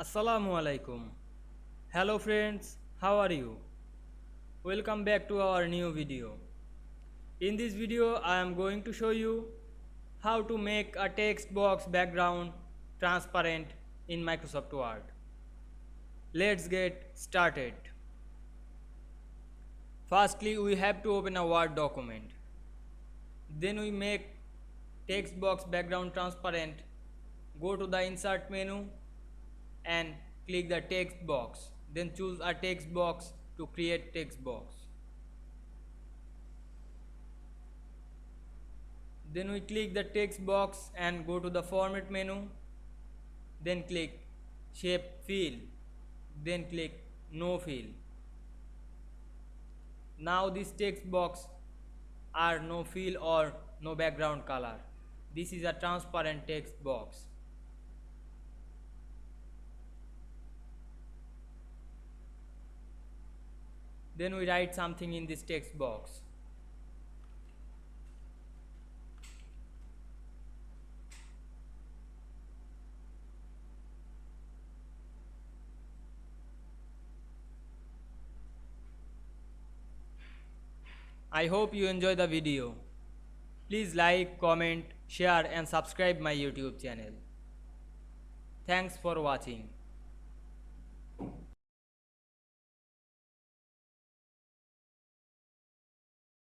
Assalamu alaikum. Hello friends, how are you? Welcome back to our new video. In this video I am going to show you how to make a text box background transparent in Microsoft Word. Let's get started. Firstly, we have to open a Word document. Then we make text box background transparent. Go to the insert menu and click the text box. Then choose a text box to create text box. Then we click the text box and go to the format menu. Then click shape fill. Then click no fill. Now this text box are no fill or no background color. This is a transparent text box. Then we write something in this text box. I hope you enjoy the video. Please like, comment, share and subscribe my YouTube channel. Thanks for watching.